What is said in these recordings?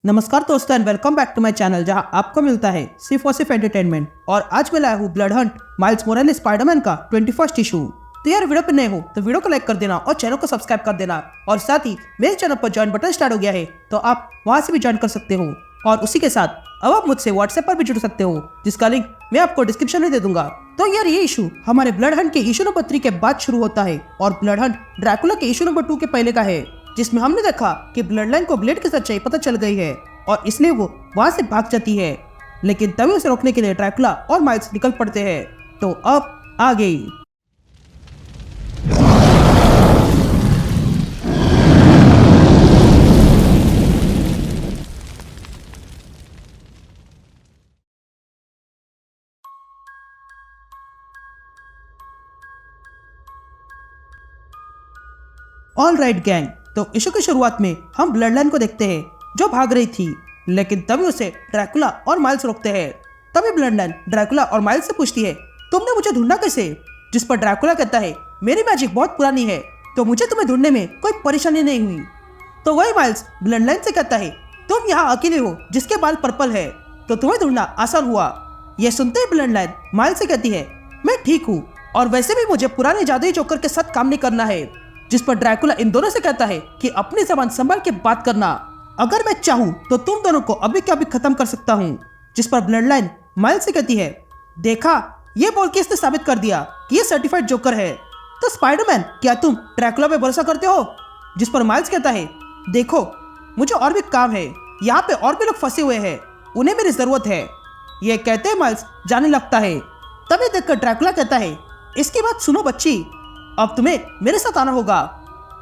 नमस्कार दोस्तों and welcome back to my channel जहां आपको मिलता है सिर्फ और सिर्फ एंटरटेनमेंट। और आज मैं लाया हूँ blood Hunt miles Morales Spiderman का 21st इशू। तो यार वीडियो पे नए हो तो वीडियो को लाइक कर देना और चैनल को सब्सक्राइब कर देना। और साथ ही मेरे चैनल पर ज्वाइन बटन स्टार्ट हो गया है तो आप वहां से भी ज्वाइन कर सकते हो। और उसी के साथ अब आप मुझसे व्हाट्सएप पर भी जुड़ सकते हो जिसका लिंक मैं आपको डिस्क्रिप्शन में दे दूंगा। तो यार ये इशू हमारे ब्लड हंट के इशू नंबर 3 के बाद शुरू होता है और ब्लड हंट ड्रैकुला के इशू नंबर 2 के पहले का है, जिसमें हमने देखा कि ब्लड लाइन को ब्लेड की सच्चाई पता चल गई है और इसलिए वो वहां से भाग जाती है। लेकिन तभी उसे रोकने के लिए ड्रैकुला और माइल्स निकल पड़ते हैं। तो अब आ गई। ऑल राइट गैंग, तो इशू की शुरुआत में हम ब्लड लाइन को देखते हैं जो भाग रही थी, लेकिन तभी उसे ड्रैकुला और माइल्स रोकते हैं। तभी ब्लड लाइन ड्रैकुला और माइल्स से पूछती है, तुमने मुझे ढूंढना कैसे? जिस पर ड्रैकुला कहता है, मेरी मैजिक बहुत पुरानी है तो मुझे तुम्हें ढूंढने में कोई परेशानी नहीं हुई। तो वही माइल्स ब्लड लाइन से कहता है, तुम यहाँ अकेले हो जिसके बाल पर्पल है तो तुम्हें ढूंढना आसान हुआ। यह सुनते ही ब्लड लाइन माइल्स से कहती है, मैं ठीक हूँ और वैसे भी मुझे पुराने जादुई जोकर के साथ काम नहीं करना है। जिस पर ड्रैकुला इन दोनों से कहता है कि अपनी जबान संभाल के बात करना, अगर मैं चाहूँ तो तुम दोनों को अभी के अभी खत्म कर सकता हूँ। जिस पर ब्लड लाइन माइल्स से कहती है, देखा, ये बोल के इसने साबित कर दिया कि ये सर्टिफाइड जोकर है। तो स्पाइडरमैन, क्या तुम ड्रैकुला पे भरोसा करते हो? जिस पर माइल्स कहता है, देखो, मुझे और भी काम है, यहाँ पे और भी लोग फंसे हुए हैं, उन्हें मेरी जरूरत है। ये कहते हैं माइल्स जाने लगता है। तभी देखकर ड्रैकुला कहता है, इसकी बात सुनो बच्ची, अब तुम्हें मेरे साथ आना होगा।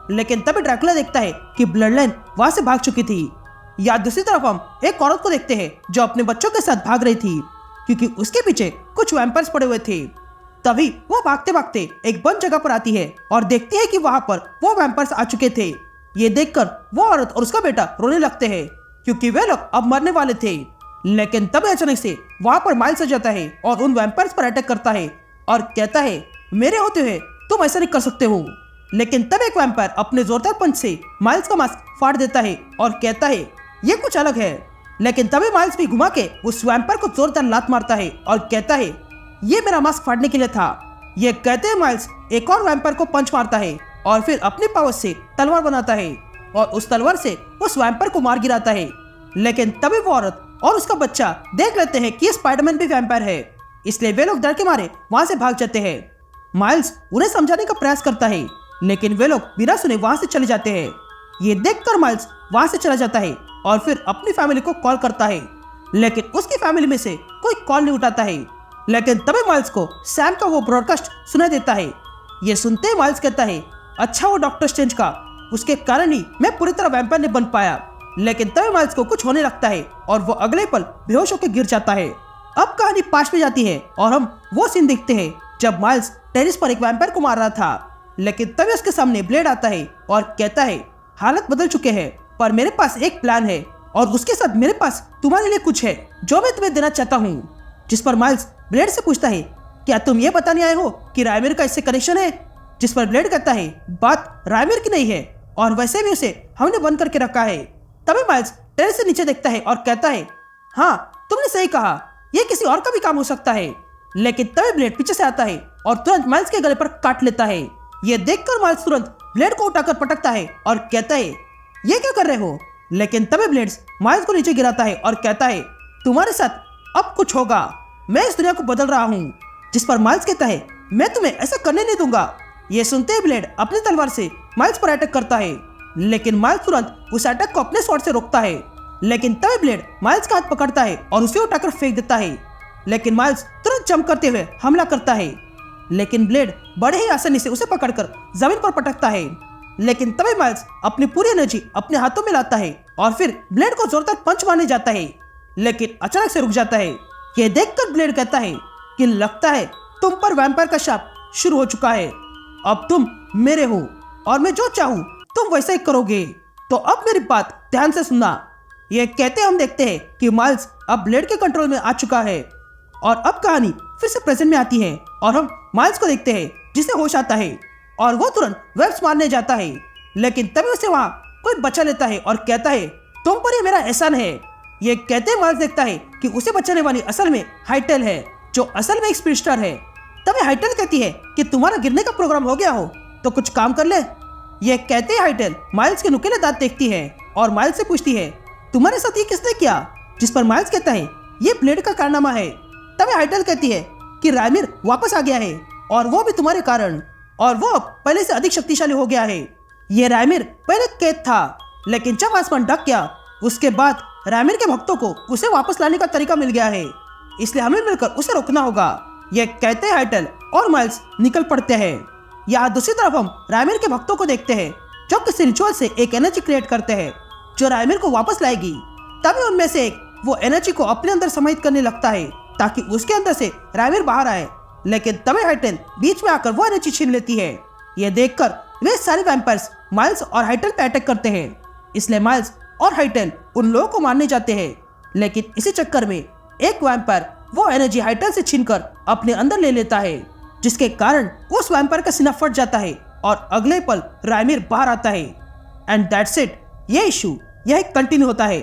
लेकिन तभी ड्रैकुला देखता है कि ब्लड लाइन वहां से भाग चुकी थी। या दूसरी तरफ हम एक औरत को देखते हैं जो अपने बच्चों के साथ भाग रही थी क्योंकि उसके पीछे कुछ वैम्पायर्स पड़े हुए थे। तभी वो भागते भागते एक बंद जगह पर आती है और देखती है कि वहां पर वो वैम्पायर्स आ चुके थे। ये देखकर वो औरत और उसका बेटा रोने लगते हैं क्योंकि वे लोग अब मरने वाले थे। लेकिन तभी अचानक से वहां पर माइल्स आ जाता है और उन वैम्पायर्स पर अटैक करता है और कहता है, मेरे होते हुए तुम ऐसा नहीं कर सकते हो। लेकिन तब एक वैम्पायर अपने जोरदार पंच से माइल्स का मास्क फाड़ देता है और कहता है, ये कुछ अलग है। लेकिन तभी माइल्स भी घुमा के उस वैम्पायर को जोरदार लात मारता है और कहता है, ये मेरा मास्क फाड़ने के लिए था। ये कहते हैं माइल्स एक और वैम्पायर को पंच मारता है और फिर अपनी पावर से तलवार बनाता है और उस तलवार से उस वैम्पायर को मार गिराता है। लेकिन तभी वो औरत और उसका बच्चा देख लेते हैं कि स्पाइडरमैन भी वैम्पायर है, इसलिए वे लोग डर के मारे वहां से भाग जाते हैं। माइल्स उन्हें समझाने का प्रयास करता है लेकिन वे लोग बिना सुने वहां से चले जाते हैं। ये देखकर माइल्स वहां से चला जाता है और फिर अपनी फैमिली को कॉल करता है, लेकिन उसकी फैमिली में से कोई कॉल नहीं उठाता है। लेकिन तभी माइल्स को सैम का वो ब्रॉडकास्ट सुनाई देता है। ये सुनते ही माइल्स कहता है, अच्छा वो डॉक्टर स्ट्रेंज का, उसके कारण ही मैं पूरी तरह वैम्पायर नहीं बन पाया। लेकिन तभी माइल्स को कुछ होने लगता है और वो अगले पल बेहोश होकर गिर जाता है। अब कहानी पास में जाती है और हम वो सीन देखते हैं जब माइल्स टेरिस पर एक वैम्पायर को मार रहा था। लेकिन तभी उसके सामने ब्लेड आता है और कहता है, हालत बदल चुके हैं पर मेरे पास एक प्लान है और उसके साथ मेरे पास तुम्हारे लिए कुछ है जो मैं तुम्हें देना चाहता हूँ। जिस पर माइल्स ब्लेड से पूछता है, क्या तुम ये बताने आए हो कि रायमिर का इससे कनेक्शन है? जिस पर ब्लेड कहता है, बात रायमिर की नहीं है और वैसे भी उसे हमने बंद करके रखा है। तभी माइल्स टेरिस से नीचे देखता है और कहता है, हाँ तुमने सही कहा, यह किसी और का भी काम हो सकता है। लेकिन तभी ब्लेड पीछे से आता है और तुरंत माइल्स के गले पर काट लेता है। यह देखकर माइल्स तुरंत ब्लेड को उठाकर पटकता है और कहता है, ये क्या कर रहे हो? लेकिन तभी ब्लेड्स माइल्स को नीचे गिराता है और कहता है, तुम्हारे साथ अब कुछ होगा, मैं इस दुनिया को बदल रहा हूँ। जिस पर माइल्स कहता है, मैं तुम्हें ऐसा करने नहीं दूंगा। ये सुनते ही ब्लेड अपनी तलवार से माइल्स पर अटैक करता है, लेकिन माइल्स तुरंत उस अटैक को अपने स्वॉर्ड से रोकता है। लेकिन तभी ब्लेड माइल्स का हाथ पकड़ता है और उसे उठाकर फेंक देता है। लेकिन माइल्स तुरंत जंप करते हुए हमला करता है, लेकिन ब्लेड बड़े ही आसानी से उसे पकड़कर जमीन पर पटकता है। लेकिन तभी माइल्स अपनी पूरी एनर्जी अपने हाथों में लाता है और फिर ब्लेड को जोरदार पंच मारने जाता है, लेकिन अचानक से रुक जाता है। यह देखकर ब्लेड कहता है कि लगता है तुम पर वैम्पायर का शाप शुरू हो चुका है, अब तुम मेरे हो और मैं जो चाहूँ तुम वैसा ही करोगे, तो अब मेरी बात ध्यान से सुनना। यह कहते हम देखते हैं कि माइल्स अब ब्लेड के कंट्रोल में आ चुका है और अब कहानी फिर से प्रेजेंट में आती है और हम माइल्स को देखते हैं जिसे होश आता है और वो तुरंत वेब्स मारने जाता है। लेकिन तभी उसे वहां कोई बचा लेता है और कहता है, तुम पर ये मेरा एहसान है। ये कहते माइल्स देखता है कि उसे बचाने वाली असल में हाइटेल है, जो असल में एक स्पीडस्टर है। तभी हाइटेल कहती है कि तुम्हारा गिरने का प्रोग्राम हो गया हो तो कुछ काम कर ले। ये कहते ही हाइटेल माइल्स के नुकीले दांत देखती है और माइल्स से पूछती है, तुम्हारे साथ ये किसने किया? जिस पर माइल्स कहता है, ये ब्लेड का कारनामा है। तभी हाइटेल कहती है कि रायमिर वापस आ गया है और वो भी तुम्हारे कारण, और वो अब पहले से अधिक शक्तिशाली हो गया है। ये रायमिर पहले कैद था, लेकिन जब आसमान ढक गया उसके बाद रायमिर के भक्तों को उसे वापस लाने का तरीका मिल गया है, इसलिए हमें मिलकर उसे रोकना होगा। ये कहते हाइटेल और माइल्स निकल पड़ते हैं। यहाँ दूसरी तरफ हम रायमिर के भक्तों को देखते हैं, जो किसी रिचुअल से एक एनर्जी क्रिएट करते हैं जो रायमिर को वापस लाएगी। तभी उनमें से एक वो एनर्जी को अपने अंदर समाहित करने लगता है ताकि उसके अंदर से रायमिर बाहर आए, लेकिन तभी हाइटेल बीच में आकर वो एनर्जी छीन लेती है। ये देखकर वे सारे वैम्पायर्स माइल्स और हाइटेल पे अटैक करते हैं, इसलिए माइल्स और हाइटेल उन लोगों को मारने जाते हैं। लेकिन इसी चक्कर में एक वैम्पायर वो एनर्जी हाइटेल से छीनकर अपने अंदर ले लेता है, जिसके कारण उस वैम्पायर का सीना फट जाता है और अगले पल रायमिर बाहर आता है। And that's it. ये इशू यही कंटिन्यू होता है